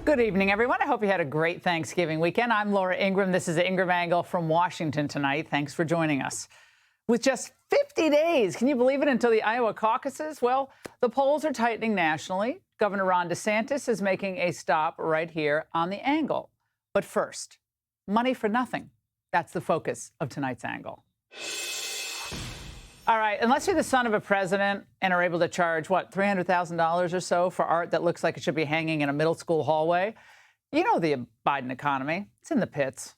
Good evening, everyone. I hope you had a great Thanksgiving weekend. I'm Laura Ingraham. This is the Ingraham Angle from Washington tonight. Thanks for joining us. With just 50 days, can you believe it, until the Iowa caucuses? Well, the polls are tightening nationally. Governor Ron DeSantis is making a stop right here on the Angle. But first, money for nothing. That's the focus of tonight's Angle. All right, unless you're the son of a president and are able to charge, what, $300,000 or so for art that looks like it should be hanging in a middle school hallway, you know the Biden economy. It's in the pits.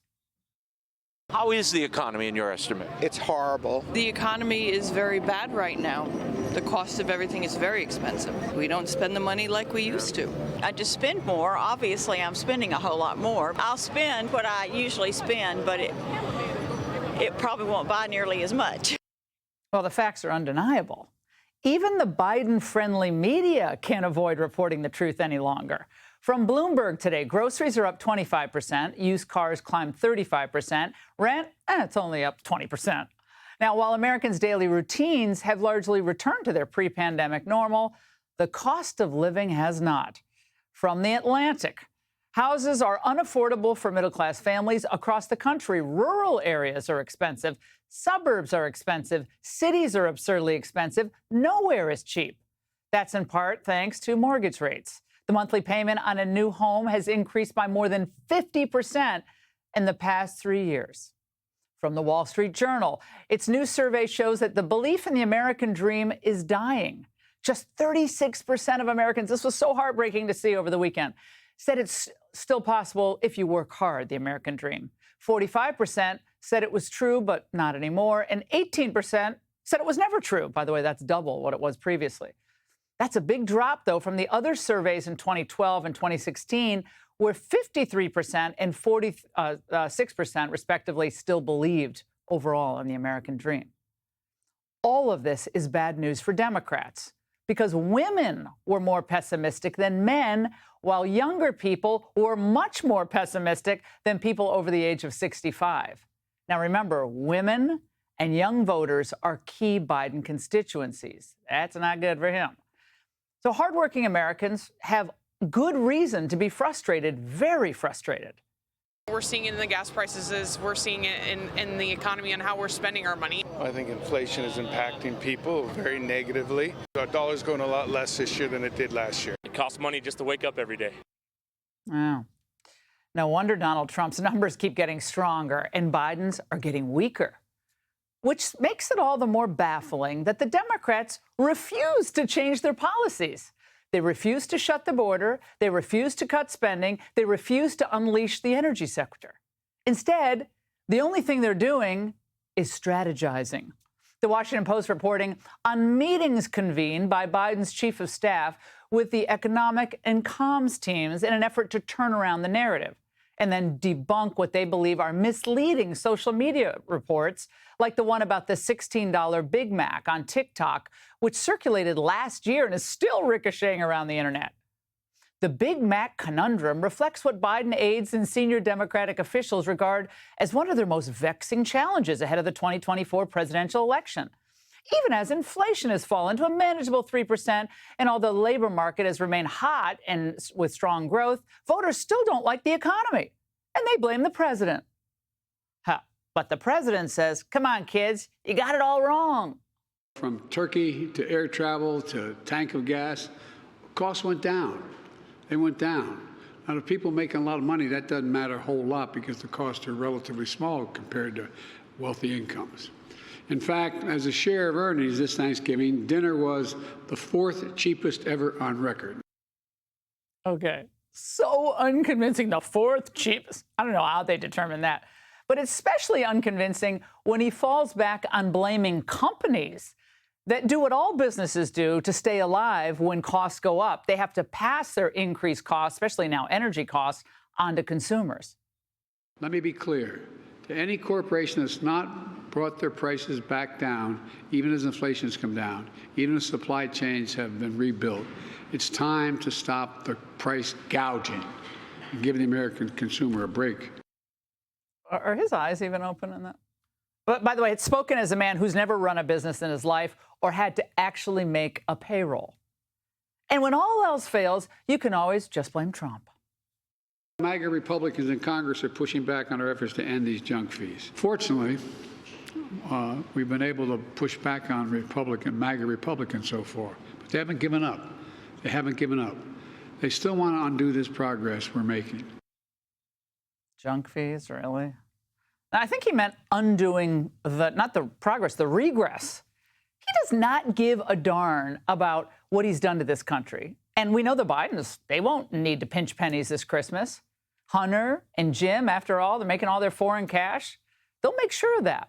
How is the economy in your estimate? It's horrible. The economy is very bad right now. The cost of everything is very expensive. We don't spend the money like we used to. I just spend more. Obviously, I'm spending a whole lot more. I'll spend what I usually spend, but it probably won't buy nearly as much. Well, the facts are undeniable. Even the Biden-friendly media can't avoid reporting the truth any longer. From Bloomberg today, groceries are up 25%, used cars climbed 35%, rent, it's only up 20%. Now, while Americans' daily routines have largely returned to their pre-pandemic normal, the cost of living has not. From The Atlantic, houses are unaffordable for middle-class families across the country. Rural areas are expensive. Suburbs are expensive. Cities are absurdly expensive. Nowhere is cheap. That's in part thanks to mortgage rates. The monthly payment on a new home has increased by more than 50% in the past 3 years. From the Wall Street Journal, its new survey shows that the belief in the American dream is dying. Just 36% of Americans, this was so heartbreaking to see over the weekend, said it's still possible if you work hard, the American dream. 45% said it was true, but not anymore. And 18% said it was never true. By the way, that's double what it was previously. That's a big drop, though, from the other surveys in 2012 and 2016, where 53% and 46%, respectively, still believed overall in the American dream. All of this is bad news for Democrats, because women were more pessimistic than men, while younger people were much more pessimistic than people over the age of 65. Now, remember, women and young voters are key Biden constituencies. That's not good for him. So hardworking Americans have good reason to be frustrated, very frustrated. We're seeing it in the gas prices, we're seeing it in the economy and how we're spending our money. I think inflation is impacting people very negatively. Our dollar's going a lot less this year than it did last year. It costs money just to wake up every day. Wow. No wonder Donald Trump's numbers keep getting stronger and Biden's are getting weaker, which makes it all the more baffling that the Democrats refuse to change their policies. They refuse to shut the border. They refuse to cut spending. They refuse to unleash the energy sector. Instead, the only thing they're doing is strategizing. The Washington Post reporting on meetings convened by Biden's chief of staff with the economic and comms teams in an effort to turn around the narrative and then debunk what they believe are misleading social media reports, like the one about the $16 Big Mac on TikTok, which circulated last year and is still ricocheting around the internet. The Big Mac conundrum reflects what Biden aides and senior Democratic officials regard as one of their most vexing challenges ahead of the 2024 presidential election. Even as inflation has fallen to a manageable 3%, and although the labor market has remained hot and with strong growth, voters still don't like the economy, and they blame the president. But the president says, come on, kids, you got it all wrong. From turkey to air travel to tank of gas, costs went down. They went down. Now, the people making a lot of money, that doesn't matter a whole lot because the costs are relatively small compared to wealthy incomes. In fact, as a share of earnings this Thanksgiving, dinner was the 4th cheapest ever on record. Okay, so unconvincing, the 4th cheapest. I don't know how they determined that. But it's especially unconvincing when he falls back on blaming companies that do what all businesses do to stay alive when costs go up. They have to pass their increased costs, especially now energy costs, on to consumers. Let me be clear. To any corporation that's not brought their prices back down, even as inflation has come down, even as supply chains have been rebuilt, it's time to stop the price gouging and give the American consumer a break. Are his eyes even open in that? But by the way, it's spoken as a man who's never run a business in his life or had to actually make a payroll. And when all else fails, you can always just blame Trump. MAGA Republicans in Congress are pushing back on our efforts to end these junk fees. Fortunately, we've been able to push back on MAGA Republicans so far, but they haven't given up. They haven't given up. They still want to undo this progress we're making. Junk fees, really? I think he meant undoing not the progress, the regress. He does not give a darn about what he's done to this country. And we know the Bidens, they won't need to pinch pennies this Christmas. Hunter and Jim, after all, they're making all their foreign cash. They'll make sure of that.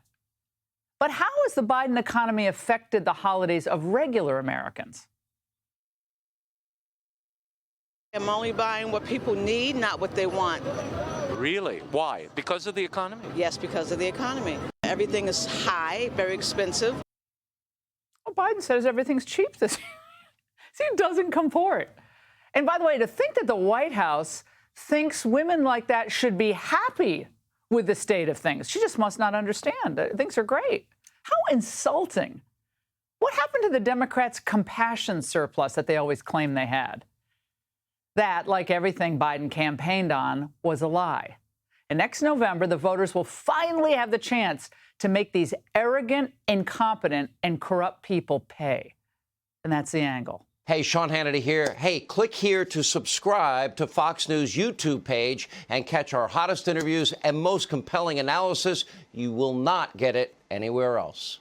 But how has the Biden economy affected the holidays of regular Americans? I'm only buying what people need, not what they want. Really? Why? Because of the economy? Yes, because of the economy. Everything is high, very expensive. Well, Biden says everything's cheap this year. See, it doesn't comport. And by the way, to think that the White House thinks women like that should be happy with the state of things, she just must not understand. Things are great. How insulting. What happened to the Democrats' compassion surplus that they always claimed they had? That, like everything Biden campaigned on, was a lie. And next November, the voters will finally have the chance to make these arrogant, incompetent, and corrupt people pay. And that's The Angle. Hey, Sean Hannity here. Hey, click here to subscribe to Fox News YouTube page and catch our hottest interviews and most compelling analysis. You will not get it anywhere else.